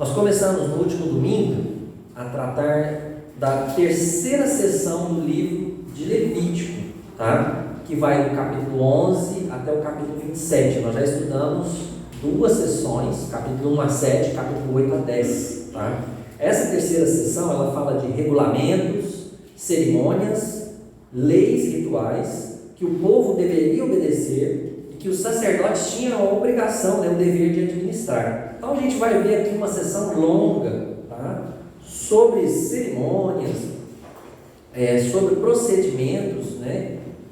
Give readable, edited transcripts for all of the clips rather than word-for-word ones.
Nós começamos no último domingo a tratar da terceira sessão do livro de Levítico, tá? Que vai do capítulo 11 até o capítulo 27. Nós já estudamos duas sessões, capítulo 1 a 7, capítulo 8 a 10, tá? Essa terceira sessão, ela fala de regulamentos, cerimônias, leis rituais que o povo deveria obedecer e que os sacerdotes tinham a obrigação, o dever de administrar. Então a gente vai ver aqui uma sessão longa, tá? Sobre cerimônias, sobre procedimentos,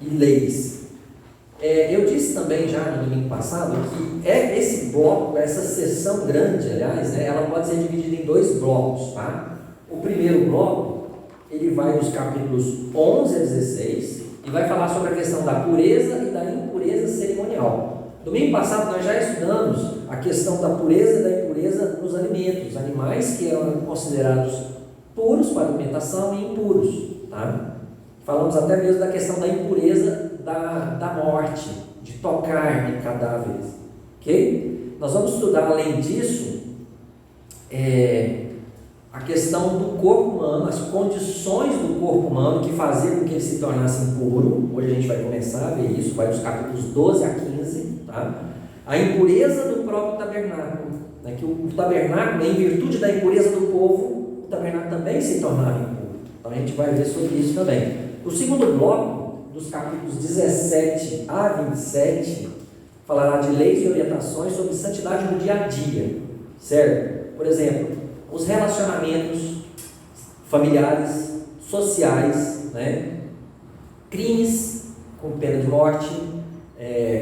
e leis. Eu disse também já no domingo passado que esse bloco, essa sessão grande, aliás, ela pode ser dividida em dois blocos, tá? O primeiro bloco, ele vai dos capítulos 11 a 16 e vai falar sobre a questão da pureza e da impureza cerimonial. Domingo passado nós já estudamos a questão da pureza e da impureza nos alimentos, animais que eram considerados puros para alimentação e impuros, tá? Falamos até mesmo da questão da impureza da morte, de tocar em cadáveres, ok? Nós vamos estudar, além disso, a questão do corpo humano, as condições do corpo humano que faziam com que ele se tornasse impuro. Hoje a gente vai começar a ver isso, vai dos capítulos 12 a 15, tá? A impureza do próprio tabernáculo, que o tabernáculo, em virtude da impureza do povo, o tabernáculo também se tornava impuro. Então a gente vai ver sobre isso também. O segundo bloco, dos capítulos 17 a 27, falará de leis e orientações sobre santidade no dia a dia, certo? Por exemplo, os relacionamentos familiares, sociais, crimes com pena de morte,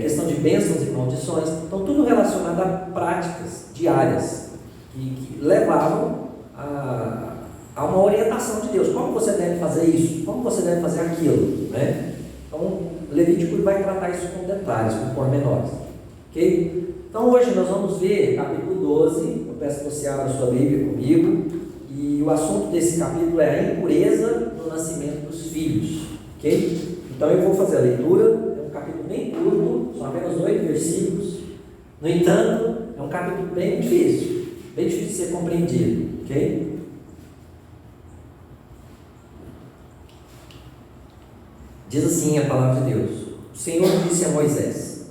questão de bênçãos e maldições. Então tudo relacionado a práticas diárias que levavam a uma orientação de Deus. Como você deve fazer isso? Como você deve fazer aquilo? Então Levítico vai tratar isso com detalhes, com pormenores, ok? Então hoje nós vamos ver capítulo 12. Eu peço que você abra a sua Bíblia comigo, e o assunto desse capítulo é a impureza no nascimento dos filhos, ok? Então eu vou fazer a leitura. É um capítulo bem curto, são apenas 8 versículos. No entanto, é um capítulo bem difícil de ser compreendido, ok? Diz assim a palavra de Deus: o Senhor disse a Moisés: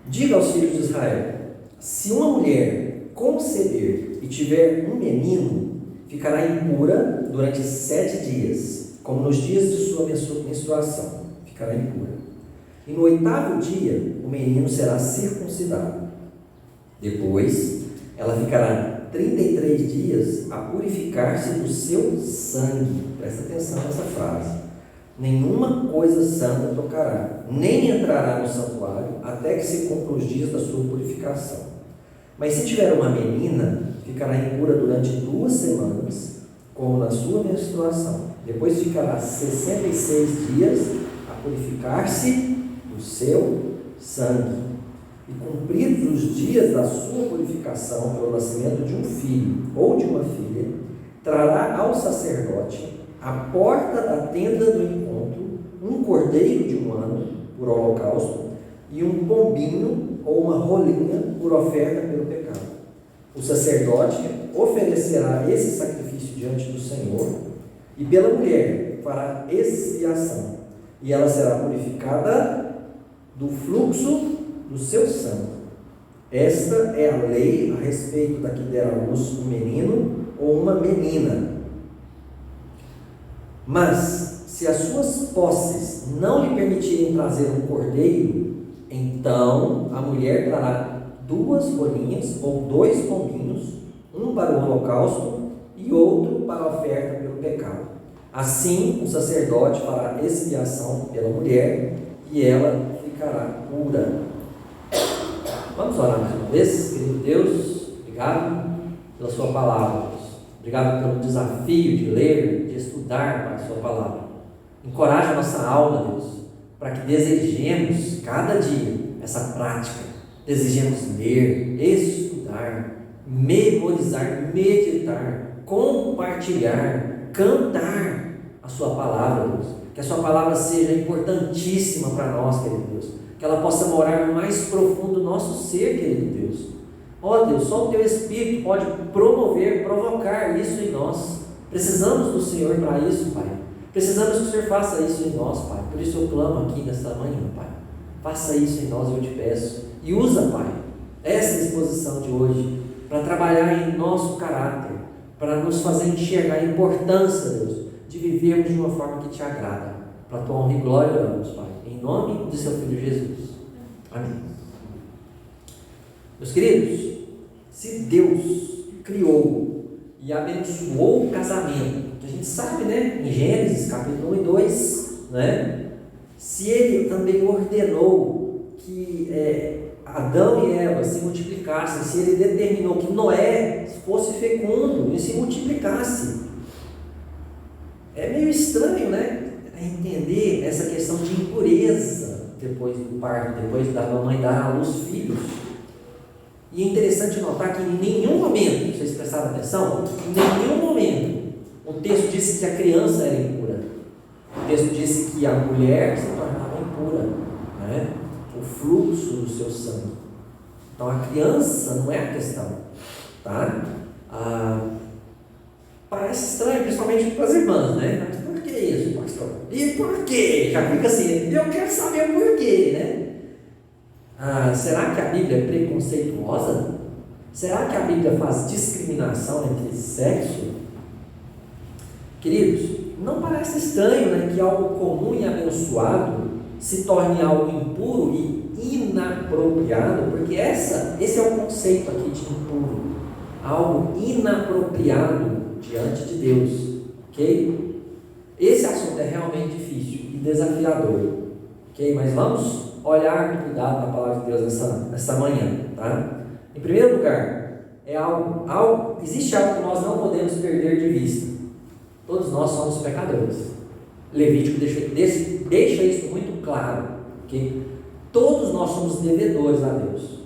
diga aos filhos de Israel, se uma mulher conceber e tiver um menino, ficará impura durante 7 dias, como nos dias de sua menstruação, ficará impura. E no 8º dia, o menino será circuncidado. Depois, ela ficará 33 dias a purificar-se do seu sangue. Presta atenção nessa frase. Nenhuma coisa santa tocará, nem entrará no santuário, até que se cumpram os dias da sua purificação. Mas se tiver uma menina, ficará impura durante 2 semanas, como na sua menstruação. Depois ficará 66 dias a purificar-se do seu sangue. E cumpridos os dias da sua purificação pelo nascimento de um filho ou de uma filha, trará ao sacerdote à porta da tenda do encontro um cordeiro de 1 ano por holocausto e um pombinho ou uma rolinha por oferta pelo pecado. O sacerdote oferecerá esse sacrifício diante do Senhor, e pela mulher fará expiação, e ela será purificada do fluxo do seu sangue. Esta é a lei a respeito da que der à luz um menino ou uma menina. Mas, se as suas posses não lhe permitirem trazer um cordeiro, então a mulher trará 2 rolinhas ou 2 pombinhos, um para o holocausto e outro para a oferta pelo pecado. Assim, o sacerdote fará expiação pela mulher e ela ficará pura. Vamos orar mais uma vez. Querido Deus, obrigado pela sua palavra. Obrigado pelo desafio de ler, de estudar a sua palavra. Encoraja a nossa alma, Deus, para que desejemos cada dia essa prática. Desejemos ler, estudar, memorizar, meditar, compartilhar, cantar a sua palavra, Deus. Que a sua palavra seja importantíssima para nós, querido Deus. Que ela possa morar no mais profundo do nosso ser, querido Deus. Ó Deus, só o Teu Espírito pode promover, provocar isso em nós. Precisamos do Senhor para isso, Pai. Precisamos que o Senhor faça isso em nós, Pai. Por isso eu clamo aqui nesta manhã, Pai. Faça isso em nós, eu te peço. E usa, Pai, essa exposição de hoje para trabalhar em nosso caráter, para nos fazer enxergar a importância, Deus, de vivermos de uma forma que te agrada. Para a tua honra e glória oramos, Pai. Em nome de seu Filho Jesus. Amém. Meus queridos, se Deus criou e abençoou o casamento, que a gente sabe, né? Em Gênesis capítulo 1 e 2, né? Se Ele também ordenou que Adão e Eva se multiplicassem, se Ele determinou que Noé fosse fecundo e se multiplicasse, é meio estranho, né? Entender essa questão de impureza depois do parto, depois da mamãe dar à luz filhos. E é interessante notar que em nenhum momento, vocês prestaram atenção, em nenhum momento o texto disse que a criança era impura. O texto disse que a mulher se tornava impura, né? O fluxo do seu sangue. Então a criança não é a questão, tá? Parece estranho, principalmente para as irmãs, né? Mas por que isso, pastor? E por quê? Já fica assim, eu quero saber o porquê, né? Será que a Bíblia é preconceituosa? Será que a Bíblia faz discriminação entre sexo? Queridos, não parece estranho, né, que algo comum e abençoado se torne algo impuro e inapropriado, porque esse é o conceito aqui de impuro, algo inapropriado diante de Deus, ok? Esse assunto é realmente difícil e desafiador, ok? Mas vamos olhar com cuidado na palavra de Deus nessa manhã, tá? Em primeiro lugar, existe algo que nós não podemos perder de vista. Todos nós somos pecadores. Levítico deixa isso muito claro, ok? Todos nós somos devedores a Deus.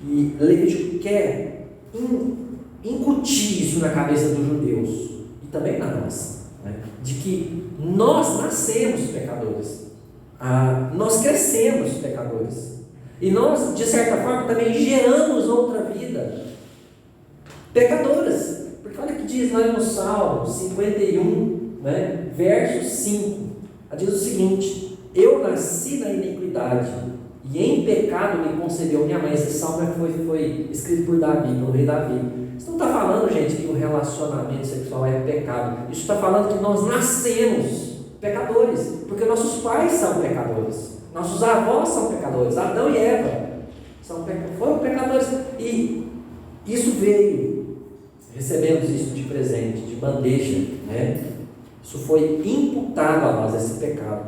E Levítico quer incutir isso na cabeça dos judeus e também na nossa, né? De que nós nascemos pecadores. Nós crescemos pecadores e nós, de certa forma, também geramos outra vida pecadoras, porque olha o que diz lá no Salmo 51, né, verso 5, diz o seguinte: eu nasci na iniquidade e em pecado me concebeu minha mãe. Esse salmo foi escrito por Davi, pelo rei Davi. Isso não está falando, gente, que o relacionamento sexual é pecado. Isso está falando que nós nascemos pecadores, porque nossos pais são pecadores, nossos avós são pecadores, Adão e Eva foram pecadores, e isso veio, recebemos isso de presente, de bandeja, né? Isso foi imputado a nós, esse pecado.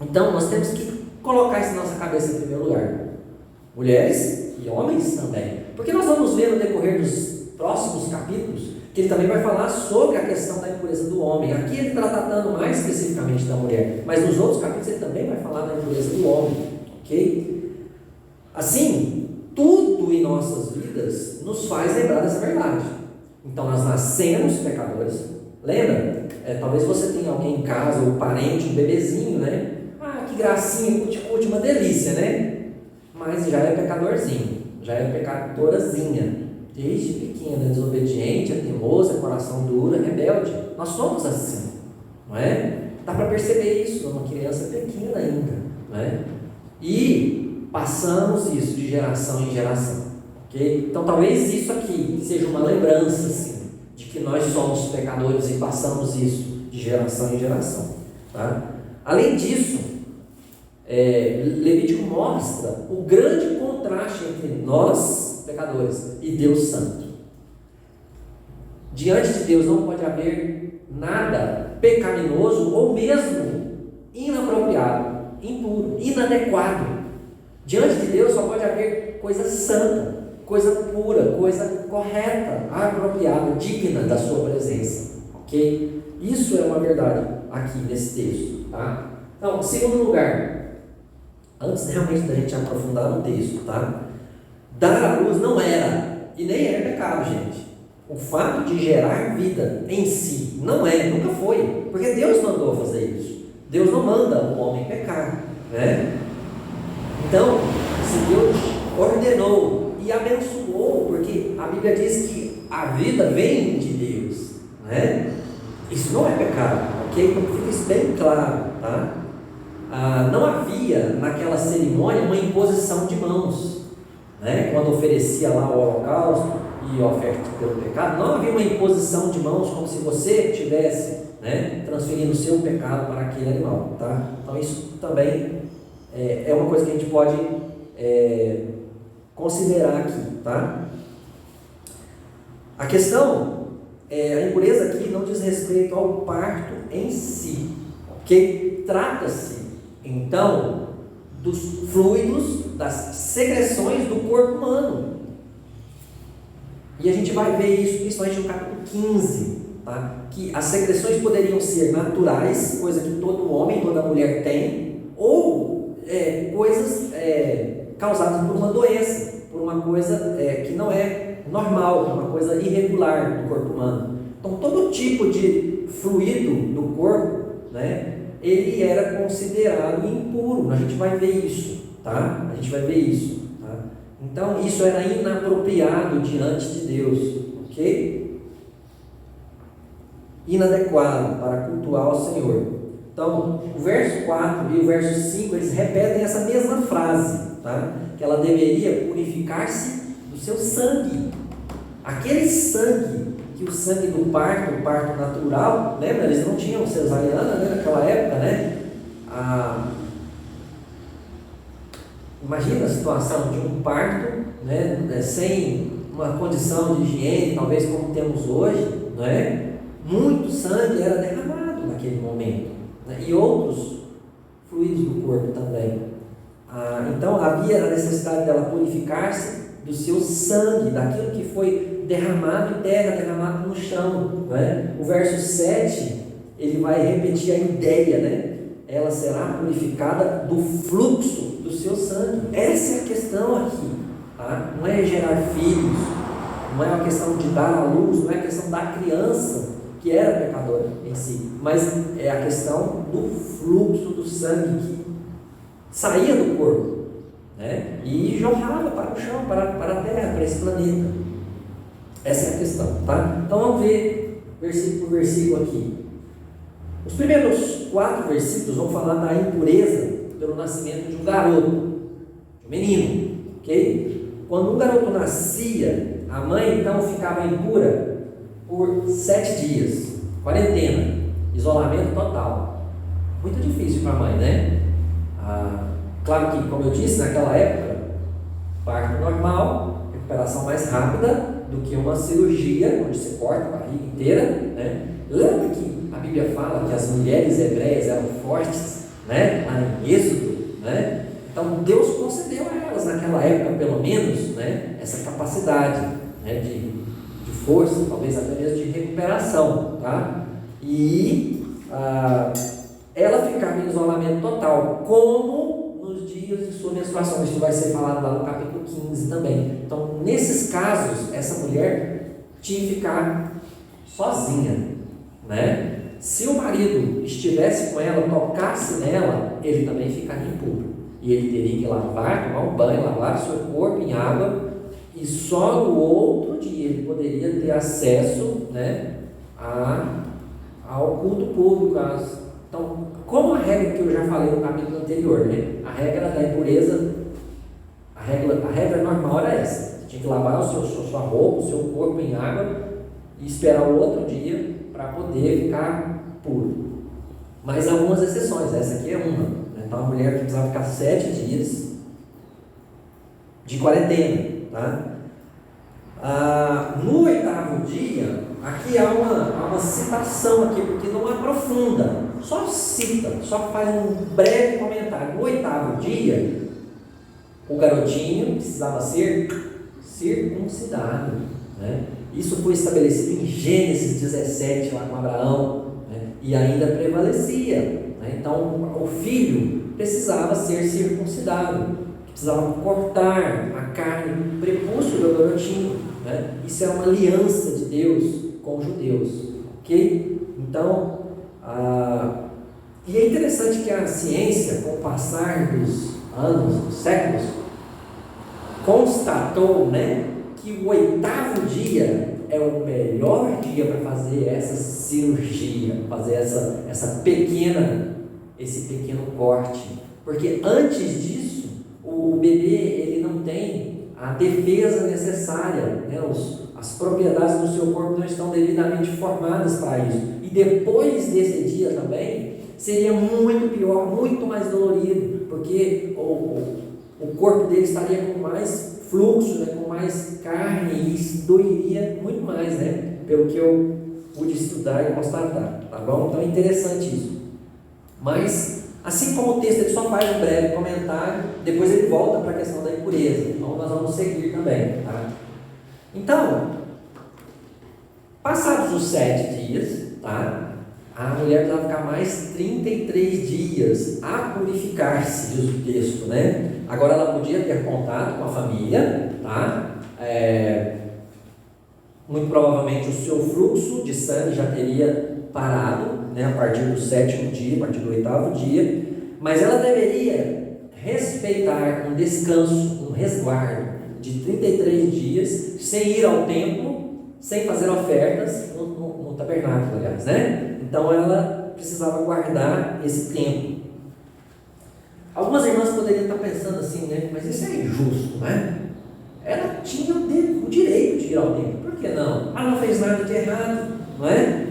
Então nós temos que colocar isso na nossa cabeça em primeiro lugar, mulheres e homens também, porque nós vamos ver no decorrer dos próximos capítulos que ele também vai falar sobre a questão da impureza do homem. Aqui ele está tratando mais especificamente da mulher, mas nos outros capítulos ele também vai falar da impureza do homem, ok? Assim, tudo em nossas vidas nos faz lembrar dessa verdade. Então nós nascemos pecadores. Lembra? Talvez você tenha alguém em casa, ou um parente, um bebezinho, né? Que gracinha, cuti-cuti, uma delícia, né? Mas já é pecadorzinho, já é pecadorazinha. Desde pequena, desobediente, é teimosa, coração duro, é rebelde. Nós somos assim, não é? Dá para perceber isso, uma criança pequena ainda, não é? E passamos isso de geração em geração, ok? Então talvez isso aqui seja uma lembrança, assim, de que nós somos pecadores e passamos isso de geração em geração, tá? Além disso, Levítico mostra o grande contraste entre nós, pecadores, e Deus santo. Diante de Deus não pode haver nada pecaminoso ou mesmo inapropriado, impuro, inadequado. Diante de Deus só pode haver coisa santa, coisa pura, coisa correta, apropriada, digna da sua presença, ok? Isso é uma verdade aqui nesse texto, tá? Então, em segundo lugar, antes realmente da gente aprofundar no texto, tá? Dar à luz não era e nem é pecado, gente. O fato de gerar vida em si não nunca foi, porque Deus mandou fazer isso. Deus não manda o homem pecar, né? Então, se Deus ordenou e abençoou, porque a Bíblia diz que a vida vem de Deus, né? Isso não é pecado, ok? Então fica isso bem claro, tá? Não havia naquela cerimônia uma imposição de mãos, né? Quando oferecia lá o holocausto e a oferta pelo pecado, não havia uma imposição de mãos como se você tivesse, né, transferindo o seu pecado para aquele animal, tá? Então isso também é uma coisa que a gente pode considerar aqui, tá? A questão a impureza aqui não diz respeito ao parto em si, ok? Trata-se então dos fluidos, das secreções do corpo humano, e a gente vai ver isso principalmente no capítulo 15, tá? Que as secreções poderiam ser naturais, coisa que todo homem, toda mulher tem, ou coisas causadas por uma doença, por uma coisa que não é normal, uma coisa irregular do corpo humano. Então todo tipo de fluido do corpo, né, ele era considerado impuro. A gente vai ver isso, tá? A gente vai ver isso, tá? Então isso era inapropriado diante de Deus, ok? Inadequado para cultuar o Senhor. Então o verso 4 e o verso 5 eles repetem essa mesma frase, tá? Que ela deveria purificar-se do seu sangue, aquele sangue, que o sangue do parto, o parto natural, lembra? Eles não tinham cesariana, né, naquela época, né? Imagina a situação de um parto, né, sem uma condição de higiene, talvez como temos hoje, não é? Muito sangue era derramado naquele momento, né? E outros fluidos do corpo também. Então havia a necessidade dela purificar-se do seu sangue, daquilo que foi derramado em terra, derramado no chão, não é? O verso 7 ele vai repetir a ideia, né? Ela será purificada do fluxo do seu sangue. Essa é a questão aqui, tá? Não é gerar filhos, não é uma questão de dar à luz, não é a questão da criança que era pecadora em si, mas é a questão do fluxo do sangue que saía do corpo, né, e jorrava para o chão, para a terra, para esse planeta. Essa é a questão, tá? Então vamos ver versículo por versículo aqui. Os primeiros 4 versículos vão falar da impureza pelo nascimento de um garoto, de um menino, ok? Quando um garoto nascia, a mãe então ficava impura por 7 dias, quarentena, isolamento total. Muito difícil para a mãe, né? Claro que, como eu disse, naquela época, parto normal, recuperação mais rápida do que uma cirurgia, onde você corta a barriga inteira, né? Lembra que a Bíblia fala que as mulheres hebreias eram fortes, né? Lá em Êxodo, né? Então Deus concedeu a elas, naquela época pelo menos, né? Essa capacidade, né? de força, talvez até mesmo de recuperação, tá? E ela ficava em isolamento total, como nos dias de sua menstruação. Isso vai ser falado lá no capítulo 15 também. Então, nesses casos, essa mulher tinha que ficar sozinha, né? Se o marido estivesse com ela, tocasse nela, ele também ficaria impuro. E ele teria que lavar, tomar um banho, lavar seu corpo em água, e só no outro dia ele poderia ter acesso, né, ao culto público. Então, como a regra que eu já falei no capítulo anterior, né, a regra da impureza, a regra normal era essa: você tinha que lavar sua roupa, o seu corpo em água e esperar o outro dia para poder ficar puro. Mas algumas exceções, essa aqui é uma, né? Então a mulher precisava ficar 7 dias de quarentena, tá? No 8º dia, aqui há uma citação aqui, porque não aprofunda, só cita, só faz um breve comentário. No 8º dia, o garotinho precisava ser circuncidado, né? Isso foi estabelecido em Gênesis 17, lá com Abraão, né? E ainda prevalecia, né? Então o filho precisava ser circuncidado, precisava cortar a carne, o prepúcio do garotinho, né? Isso é uma aliança de Deus com os judeus, ok? Então, e é interessante que a ciência, com o passar dos anos, dos séculos, constatou, né, que o 8º dia é o melhor dia para fazer essa cirurgia, fazer esse pequeno corte, porque antes disso o bebê ele não tem a defesa necessária, né? As propriedades do seu corpo não estão devidamente formadas para isso, e depois desse dia também seria muito pior, muito mais dolorido, porque o corpo dele estaria com mais fluxo, né, com mais carne, e isso doeria muito mais, né, pelo que eu pude estudar e constatar, tá bom? Então é interessante isso. Mas, assim como o texto ele só faz um breve comentário, depois ele volta para a questão da impureza, então nós vamos seguir também, tá? Então, passados os 7 dias, tá? A mulher vai ficar mais 33 dias a purificar-se, diz o texto, né? Agora ela podia ter contato com a família, tá? Muito provavelmente o seu fluxo de sangue já teria parado, né? A partir do 7º dia, a partir do 8º dia, mas ela deveria respeitar um descanso, um resguardo de 33 dias, sem ir ao templo, sem fazer ofertas no tabernáculo, aliás, né? Então ela precisava guardar esse tempo. Algumas irmãs poderiam estar pensando assim, né? Mas isso é injusto, né? Ela tinha o direito de ir ao templo, por que não? Ela não fez nada de errado, não é?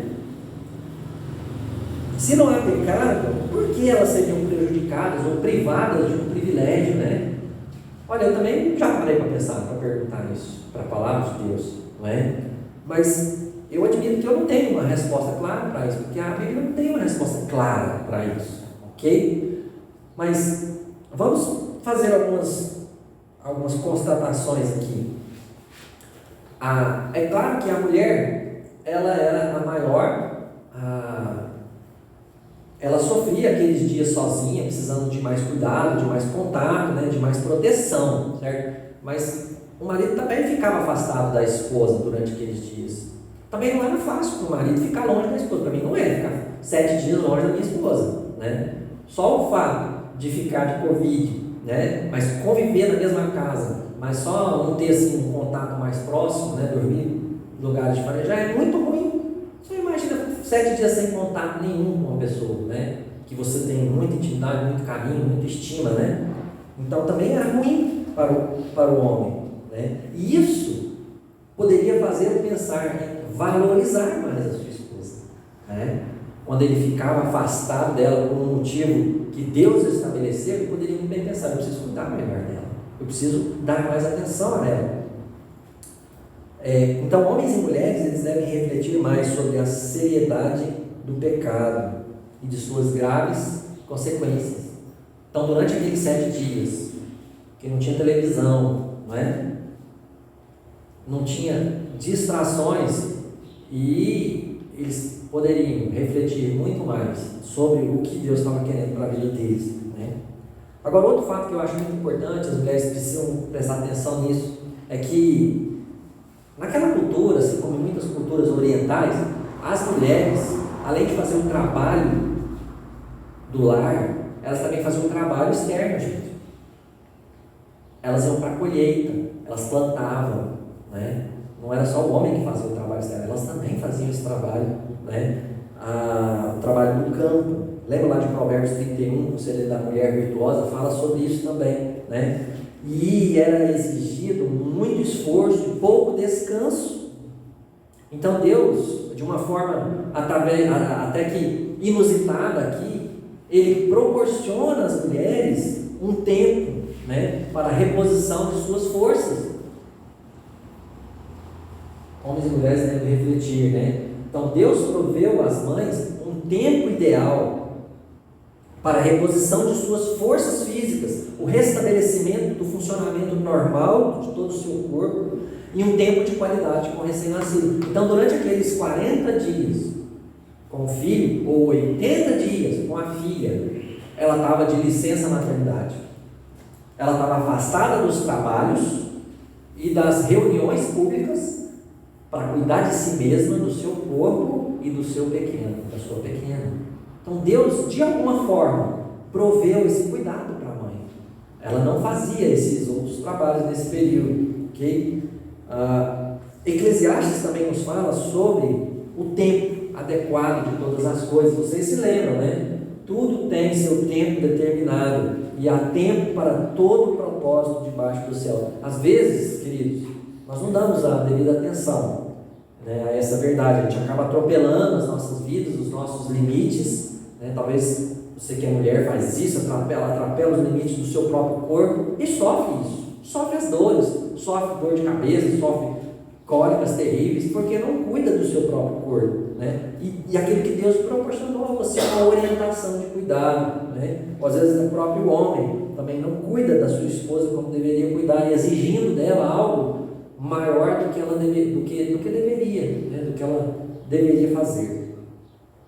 Se não há pecado, por que elas seriam prejudicadas ou privadas de um privilégio, né? Olha, eu também já parei para pensar, para perguntar isso, para a palavra de Deus, não é? Mas eu admito que eu não tenho uma resposta clara para isso, porque a Bíblia não tem uma resposta clara para isso, ok? Mas vamos fazer algumas constatações aqui. É claro que a mulher, ela era a maior, ela sofria aqueles dias sozinha, precisando de mais cuidado, de mais contato, né, de mais proteção, certo? Mas o marido também ficava afastado da esposa durante aqueles dias. Também não era fácil para o marido ficar longe da esposa. Para mim não é ficar 7 dias longe da minha esposa, né? Só o fato de ficar de Covid, né? Mas conviver na mesma casa, mas só não ter assim um contato mais próximo, né? Dormir em lugares diferentes, já é muito ruim. Você imagina 7 dias sem contato nenhum com uma pessoa, né? Que você tem muita intimidade, muito carinho, muita estima, né? Então também é ruim para o homem, né? E isso poderia fazer pensar em valorizar mais a sua esposa, né? Quando ele ficava afastado dela por um motivo que Deus estabeleceu, ele poderia muito bem pensar: eu preciso cuidar melhor dela, eu preciso dar mais atenção a ela. Então, homens e mulheres, eles devem refletir mais sobre a seriedade do pecado e de suas graves consequências. Então, durante aqueles 7 dias, que não tinha televisão, não é? Não tinha distrações, e eles poderiam refletir muito mais sobre o que Deus estava querendo para a vida deles, né? Agora, outro fato que eu acho muito importante, as mulheres precisam prestar atenção nisso, é que naquela cultura, assim como em muitas culturas orientais, as mulheres, além de fazer um trabalho do lar, elas também faziam um trabalho externo, gente. Elas iam para a colheita, elas plantavam, né? Não era só o homem que fazia o trabalho externo, elas também faziam esse trabalho, né? O trabalho do campo. Lembra lá de Provérbios 31, o conselho da mulher virtuosa, fala sobre isso também, né? E era exigido muito esforço e pouco descanso. Então Deus, de uma forma até que inusitada aqui, Ele proporciona às mulheres um tempo, né, para a reposição de suas forças. Homens e mulheres devem refletir, né? Então Deus proveu às mães um tempo ideal para a reposição de suas forças físicas, o restabelecimento do funcionamento normal de todo o seu corpo e um tempo de qualidade com o recém-nascido. Então, durante aqueles 40 dias com o filho, ou 80 dias com a filha, ela estava de licença maternidade. Ela estava afastada dos trabalhos e das reuniões públicas para cuidar de si mesma, do seu corpo e do seu pequeno, da sua pequena. Então Deus, de alguma forma, proveu esse cuidado para a mãe. Ela não fazia esses outros outros trabalhos nesse período, ok? Eclesiastes também nos fala sobre o tempo adequado de todas as coisas. Vocês se lembram, né? Tudo tem seu tempo determinado e há tempo para todo propósito debaixo do céu. Às vezes, queridos, nós não damos a devida atenção, né, a essa verdade. A gente acaba atropelando as nossas vidas, os nossos limites, né? Talvez você que é mulher faz isso, atropela os limites do seu próprio corpo e sofre isso, sofre as dores, sofre dor de cabeça, sofre cólicas terríveis, porque não cuida do seu próprio corpo, né? E aquilo que Deus proporcionou a você, uma orientação de cuidado, né? Ou às vezes o próprio homem também não cuida da sua esposa como deveria cuidar, e exigindo dela algo maior do que ela deveria, né? Do que ela deveria fazer.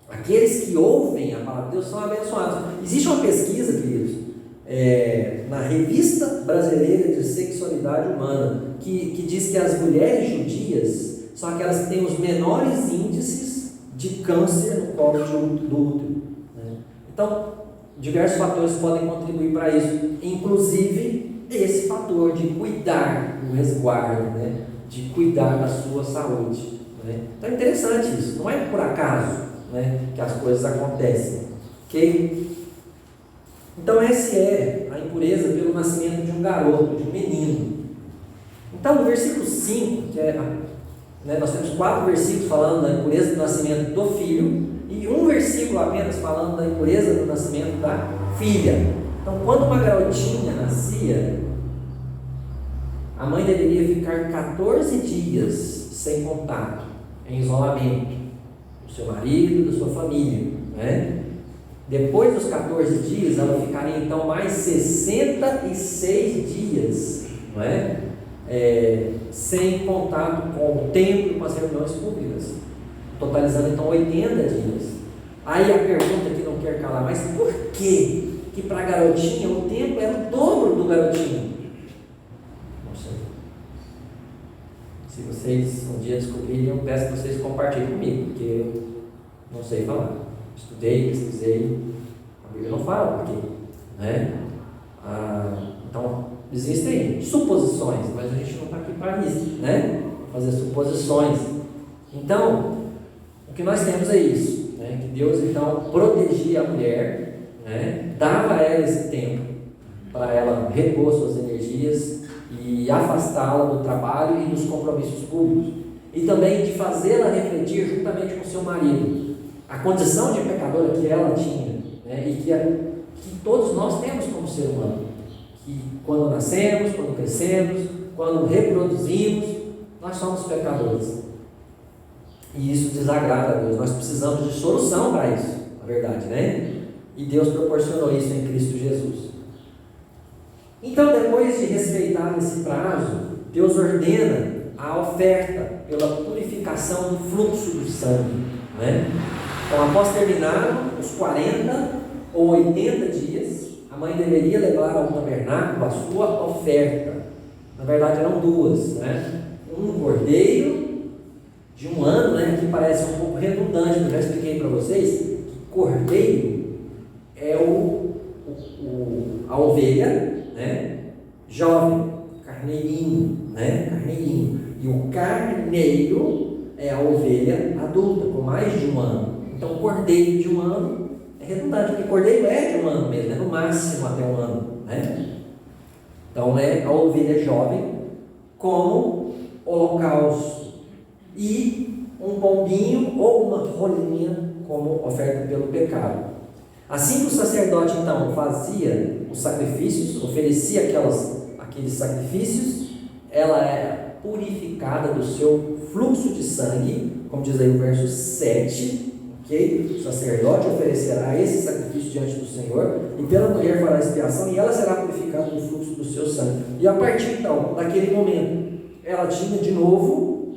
Aqueles que ouvem a palavra de Deus são abençoados. Existe uma pesquisa, queridos, na Revista Brasileira de Sexualidade Humana, que diz que as mulheres judias são aquelas que têm os menores índices de câncer no colo do útero, né? Então, diversos fatores podem contribuir para isso, inclusive esse fator de cuidar do resguardo, né? De cuidar da sua saúde, né? Então é interessante isso, não é por acaso, né, que as coisas acontecem, ok? Então essa é a impureza pelo nascimento de um garoto, de um menino. Então no versículo 5, nós temos 4 versículos falando da impureza do nascimento do filho e um versículo apenas falando da impureza do nascimento da filha. Então quando uma garotinha nascia, a mãe deveria ficar 14 dias sem contato, em isolamento do seu marido, da sua família, né? Depois dos 14 dias, ela ficaria então mais 66 dias, não é? Sem contato com o templo e com as reuniões públicas, totalizando então 80 dias. Aí a pergunta que não quer calar, mas por que para a garotinha o tempo era o dobro do garotinho? Não sei. Se vocês um dia descobrirem, eu peço que vocês compartilhem comigo, porque eu não sei falar. Estudei, pesquisei, a Bíblia não fala por quê, né? Então, existem suposições, mas a gente não está aqui para isso, né? Fazer suposições. Então, o que nós temos é isso, né? Que Deus então protegia a mulher, né? Dava a ela esse tempo para ela repor suas energias e afastá-la do trabalho e dos compromissos públicos, e também de fazê-la refletir juntamente com seu marido a condição de pecadora que ela tinha, né? E que todos nós temos como ser humano, que quando nascemos, quando crescemos, quando reproduzimos, nós somos pecadores, e isso desagrada a Deus. Nós precisamos de solução para isso, na verdade, né? E Deus proporcionou isso em Cristo Jesus. Então, depois de respeitar esse prazo, Deus ordena a oferta pela purificação do fluxo do sangue, né? Então, após terminar os 40 ou 80 dias, a mãe deveria levar ao tabernáculo a sua oferta. Na verdade, eram 2, né? Um cordeiro de 1 ano, né? Que parece um pouco redundante, eu já expliquei para vocês que cordeiro é a ovelha, né? Jovem, carneirinho, né? Carneirinho. E o carneiro é a ovelha adulta, com mais de 1 ano. Então, cordeiro de 1 ano é redundante, porque cordeiro é de 1 ano mesmo, no máximo até 1 ano, né? Então, é a ovelha jovem como holocausto, e um pombinho ou uma rolinha como oferta pelo pecado. Assim que o sacerdote então fazia os sacrifícios, oferecia aqueles sacrifícios, ela era purificada do seu fluxo de sangue, como diz aí o verso 7, ok? O sacerdote oferecerá esse sacrifício diante do Senhor, e pela mulher fará expiação, e ela será purificada do fluxo do seu sangue. E a partir então daquele momento, ela tinha de novo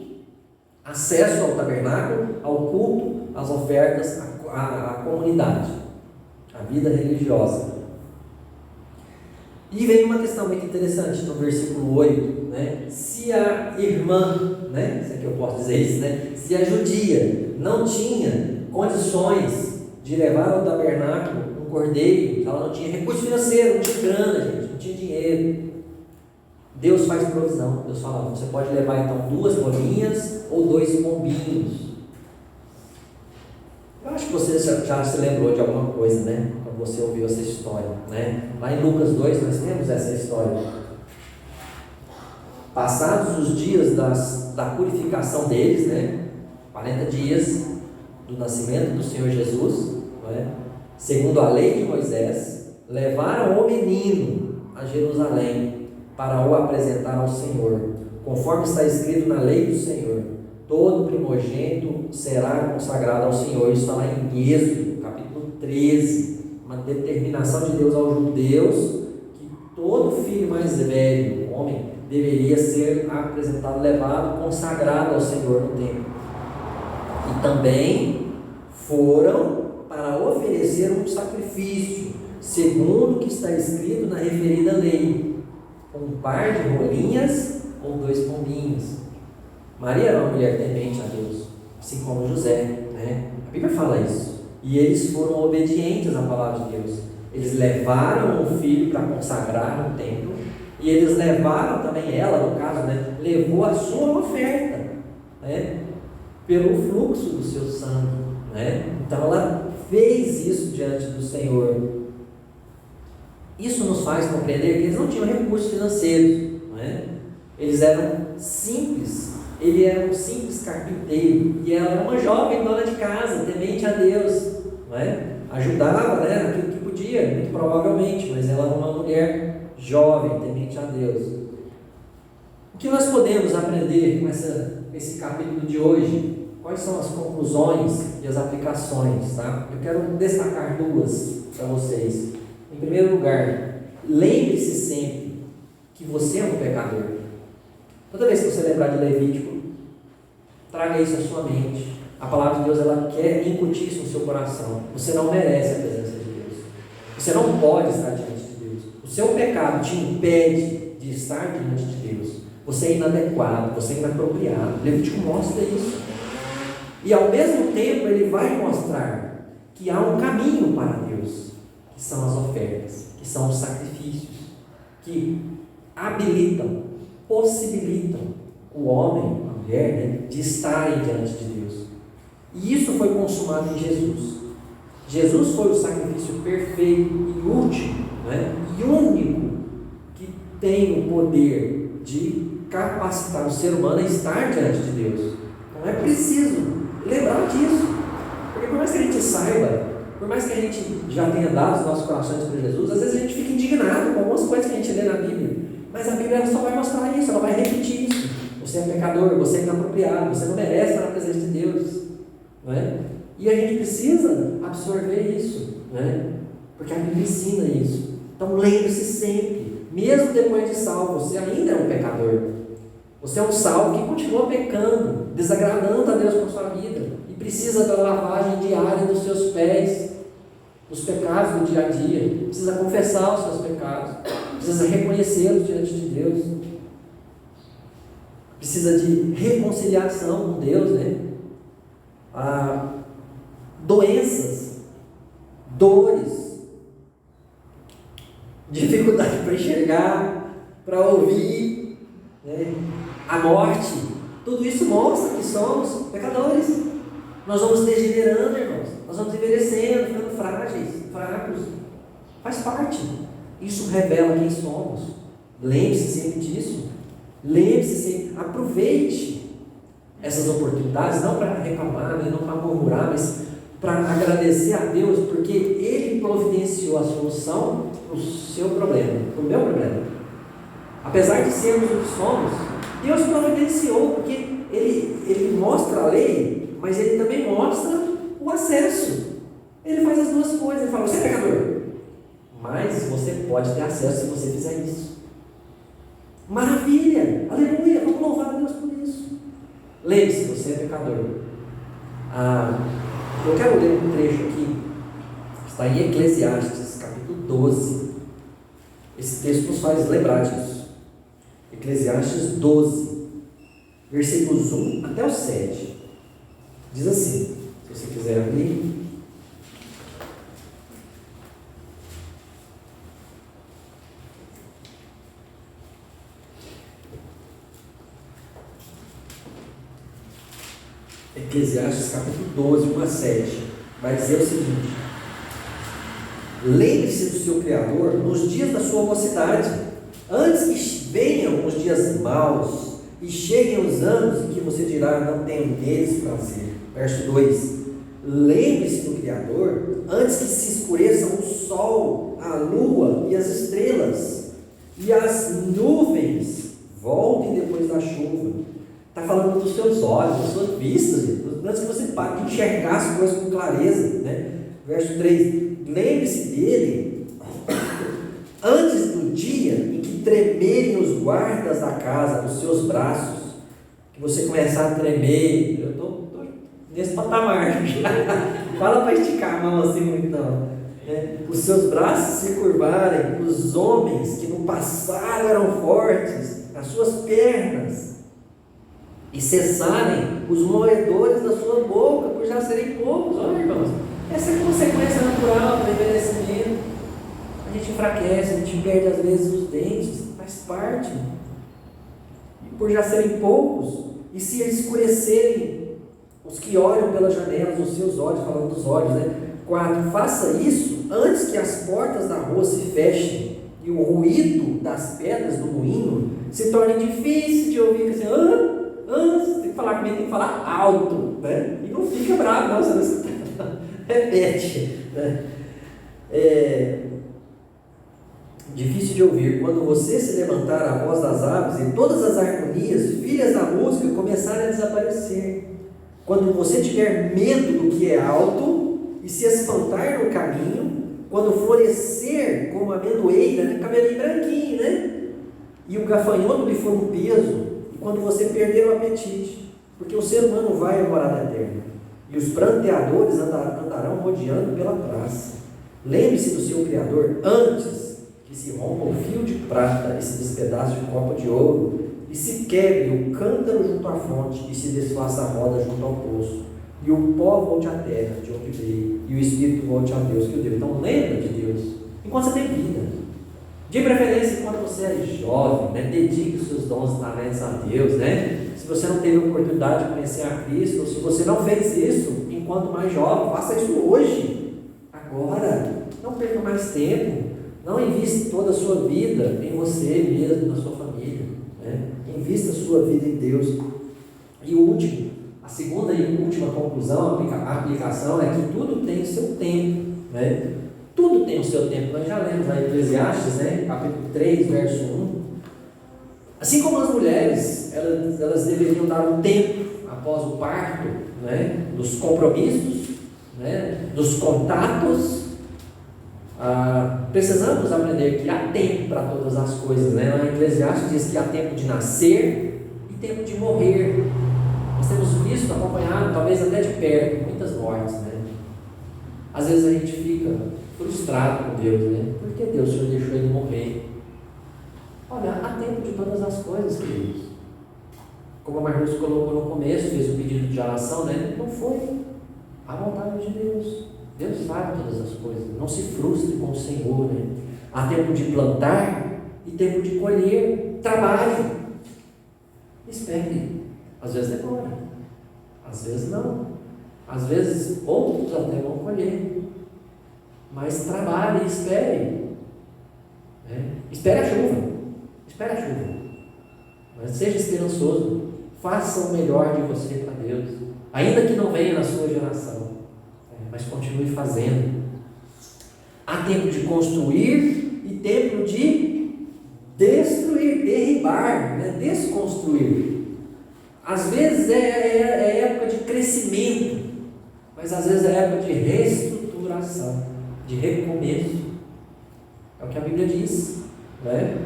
acesso ao tabernáculo, ao culto, às ofertas, à comunidade, à vida religiosa. E vem uma questão muito interessante no versículo 8, né? Se a irmã, né? Se é que eu posso dizer isso, né? Se a judia não tinha condições de levar ao tabernáculo um cordeiro, ela não tinha recurso financeiro, não tinha grana, gente, não tinha dinheiro. Deus faz provisão. Deus fala, você pode levar então 2 rolinhas ou 2 pombinhos. Eu acho que você já se lembrou de alguma coisa, né? Quando você ouviu essa história, né? Lá em Lucas 2 nós temos essa história. Passados os dias da purificação deles, né? 40 dias do nascimento do Senhor Jesus, né? Segundo a lei de Moisés, levaram o menino a Jerusalém para o apresentar ao Senhor, conforme está escrito na lei do Senhor: todo primogênito será consagrado ao Senhor. Isso está lá em Êxodo, capítulo 13, uma determinação de Deus aos judeus, que todo filho mais velho, homem, deveria ser apresentado, levado, consagrado ao Senhor no templo. E também foram para oferecer um sacrifício, segundo o que está escrito na referida lei: um par de rolinhas ou 2 pombinhos. Maria era uma mulher temente a Deus, assim como José, né? A Bíblia fala isso. E eles foram obedientes à palavra de Deus. Eles levaram o filho para consagrar no templo, e eles levaram também, ela no caso, né? Levou a sua oferta, né? Pelo fluxo do seu sangue, né? Então ela fez isso diante do Senhor. Isso nos faz compreender que eles não tinham recursos financeiros, né? Eles eram simples. Ele era um simples carpinteiro e ela era uma jovem dona de casa, temente a Deus, não é? Ajudava, né, naquilo que podia, muito provavelmente, mas ela era uma mulher jovem, temente a Deus. O que nós podemos aprender com esse capítulo de hoje? Quais são as conclusões e as aplicações, tá? Eu quero destacar 2 para vocês. Em primeiro lugar, lembre-se sempre que você é um pecador. Toda vez que você lembrar de Levítico, traga isso à sua mente. A palavra de Deus, ela quer incutir isso no seu coração. Você não merece a presença de Deus. Você não pode estar diante de Deus. O seu pecado te impede de estar diante de Deus. Você é inadequado, você é inapropriado. Levítico mostra isso. E ao mesmo tempo ele vai mostrar que há um caminho para Deus, que são as ofertas, que são os sacrifícios, que habilitam, possibilitam o homem, a mulher, né, de estarem diante de Deus. E isso foi consumado em Jesus. Jesus foi o sacrifício perfeito e último, né, e único que tem o poder de capacitar o ser humano a estar diante de Deus. Não é preciso lembrar disso, porque por mais que a gente saiba, por mais que a gente já tenha dado os nossos corações para Jesus, às vezes a gente fica indignado com algumas coisas que a gente lê na Bíblia, mas a Bíblia só vai mostrar isso, ela vai repetir isso. Você é pecador, você é inapropriado, você não merece estar na presença de Deus, não é? E a gente precisa absorver isso, não é? Porque a Bíblia ensina isso. Então lembre-se sempre, mesmo depois de salvo, você ainda é um pecador. Você é um salvo que continua pecando, desagradando a Deus com a sua vida, e precisa da lavagem diária dos seus pés, dos pecados do dia a dia. Precisa confessar os seus pecados, precisa reconhecê-los diante de Deus, precisa de reconciliação com Deus, né? Doenças, dores, dificuldade para enxergar, para ouvir, né? A morte, tudo isso mostra que somos pecadores. Nós vamos degenerando, irmãos, nós vamos envelhecendo, ficando frágeis, fracos, faz parte. Isso revela quem somos. Lembre-se sempre disso. Lembre-se sempre, aproveite essas oportunidades, não para reclamar, né, não para murmurar, mas para agradecer a Deus, porque Ele providenciou a solução para o seu problema, para o meu problema. Apesar de sermos o que somos, Deus providenciou, porque Ele mostra a lei, mas Ele também mostra o acesso. Ele faz as 2 coisas. Ele fala: você é pecador, mas você pode ter acesso se você fizer isso. Maravilha, aleluia, vamos louvar a Deus por isso. Lembre-se, você é pecador. Eu quero ler um trecho aqui, que está em Eclesiastes, capítulo 12. Esse texto nos faz lembrar disso. Eclesiastes 12, versículos 1 até o 7. Diz assim, se você quiser abrir. Eclesiastes capítulo 12, 1 a 7, vai dizer o seguinte: lembre-se do seu Criador nos dias da sua mocidade, antes que venham os dias maus e cheguem os anos em que você dirá, não tenho neles prazer. Verso 2: lembre-se do Criador antes que se escureçam o sol, a lua e as estrelas, e as nuvens voltem depois da chuva. Está falando dos seus olhos, das suas vistas, antes que você pare de enxergar as coisas com clareza, né? Verso 3: lembre-se dele antes do dia em que tremerem os guardas da casa nos seus braços, que você começar a tremer. Eu estou nesse patamar. Fala para esticar a mão assim muito não. Os seus braços se curvarem, os homens que no passado eram fortes, as suas pernas, e cessarem os moedores da sua boca, por já serem poucos. Olha, irmãos, essa é a consequência natural do envelhecimento. A gente enfraquece, a gente perde às vezes os dentes, faz parte. E por já serem poucos, e se escurecerem os que olham pelas janelas, os seus olhos, falando dos olhos, né? 4. Faça isso antes que as portas da rua se fechem e o ruído das pedras do moinho se torne difícil de ouvir. Assim, você tem que falar comigo, tem que falar alto, né? E não fica bravo, não, você não escuta. Repete, né? Difícil de ouvir. Quando você se levantar a voz das aves e todas as harmonias, filhas da música, começarem a desaparecer. Quando você tiver medo do que é alto e se espantar no caminho, quando florescer como a amendoeira, né? Cabelinho branquinho, né? E o gafanhoto lhe for um peso, e quando você perder o apetite, porque o ser humano vai à morada eterna, e os pranteadores andarão rodeando pela praça. Lembre-se do seu Criador antes que se rompa o fio de prata e se despedace o copo de ouro, e se quebre o cântaro junto à fonte, e se desfaça a roda junto ao poço, e o pó volte à terra de onde veio, e o Espírito volte a Deus que o deu. Então lembra de Deus enquanto você tem vida, de preferência enquanto você é jovem, né? Dedique os seus dons e talentos a Deus, né? Se você não teve a oportunidade de conhecer a Cristo, ou se você não fez isso enquanto mais jovem, faça isso hoje, agora. Não perca mais tempo. Não invista toda a sua vida em você mesmo, na sua família, né? Invista a sua vida em Deus. E o último, a segunda e última conclusão, a aplicação é que tudo tem o seu tempo, né? Tudo tem o seu tempo. Nós já lemos aí Eclesiastes, né? Capítulo 3, verso 1. Assim como as mulheres, elas deveriam dar um tempo após o parto, né? Dos compromissos, né? Dos contatos. Precisamos aprender que há tempo para todas as coisas, né? Lá em Eclesiastes diz que há tempo de nascer e tempo de morrer. Nós temos visto, acompanhado, talvez até de perto, muitas mortes, né? Às vezes a gente fica frustrado com Deus, né? Por que Deus, o Senhor deixou ele morrer? Olha, há tempo de todas as coisas, queridos. Como a Marluz colocou no começo, fez o pedido de oração, né? Não foi a vontade de Deus. Deus sabe todas as coisas. Não se frustre com o Senhor, né? Há tempo de plantar e tempo de colher. Trabalhe. Espere. Às vezes demora. Às vezes não. Às vezes outros até vão colher. Mas trabalhe e espere. Né? Espere a chuva. Espere a chuva. Mas seja esperançoso. Faça o melhor de você para Deus. Ainda que não venha na sua geração. Mas continue fazendo. Há tempo de construir e tempo de destruir, derribar, né? Desconstruir. Às vezes é época de crescimento, mas às vezes é época de reestruturação, de recomeço. É o que a Bíblia diz, né?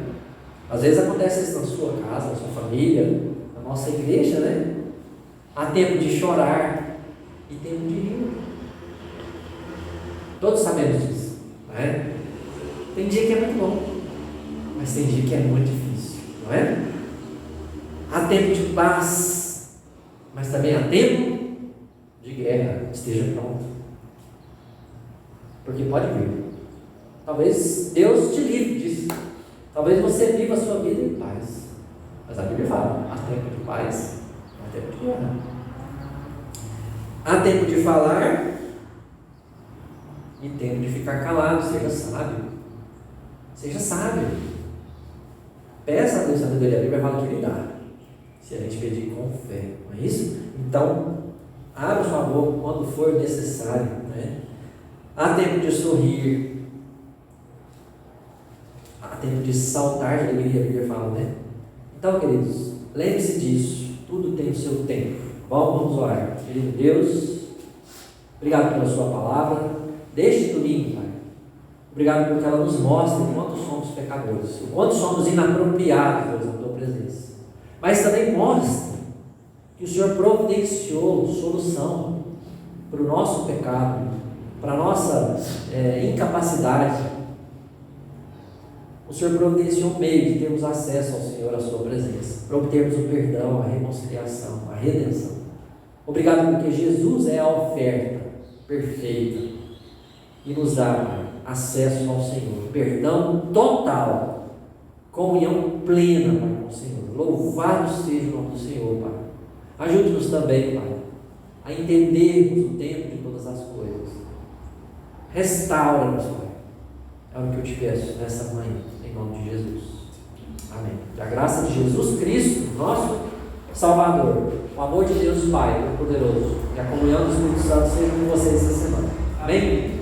Às vezes acontece isso na sua casa, na sua família, na nossa igreja, né? Há tempo de chorar e tempo de rir. Todos sabemos disso, né? Tem dia que é muito bom, mas tem dia que é muito difícil, não é? Há tempo de paz, mas também há tempo de guerra. Esteja pronto, porque pode vir. Talvez Deus te livre disso. Talvez você viva a sua vida em paz, mas a Bíblia fala: há tempo de paz, há tempo de guerra. Há tempo de falar e tempo de ficar calado. Seja sábio. Seja sábio. Peça a Deus sabedoria. A Bíblia fala que Ele dá, se a gente pedir com fé. Não é isso? Então, abra sua boca quando for necessário. Né? Há tempo de sorrir. Há tempo de saltar de alegria, a Bíblia fala, né? Então, queridos, lembre-se disso. Tudo tem o seu tempo. Vamos orar. Querido Deus, obrigado pela sua palavra. Deixe domingo, Pai. Obrigado porque ela nos mostra o quanto somos pecadores, o quanto somos inapropriados, Deus, na tua presença. Mas também mostra que o Senhor providenciou solução para o nosso pecado, para a nossa incapacidade. O Senhor providenciou um meio de termos acesso ao Senhor, à sua presença, para obtermos o perdão, a reconciliação, a redenção. Obrigado porque Jesus é a oferta perfeita e nos dá, Pai, acesso ao Senhor, perdão total, comunhão plena, Pai, com o Senhor. Louvado seja o nome do Senhor, Pai. Ajude-nos também, Pai, a entendermos o tempo de todas as coisas. Restaura-nos, Pai. É o que eu te peço nessa manhã, em nome de Jesus. Amém. Que a graça de Jesus Cristo, nosso Salvador, o amor de Deus Pai, o poderoso, e a comunhão do Espírito Santo seja com vocês essa semana. Amém?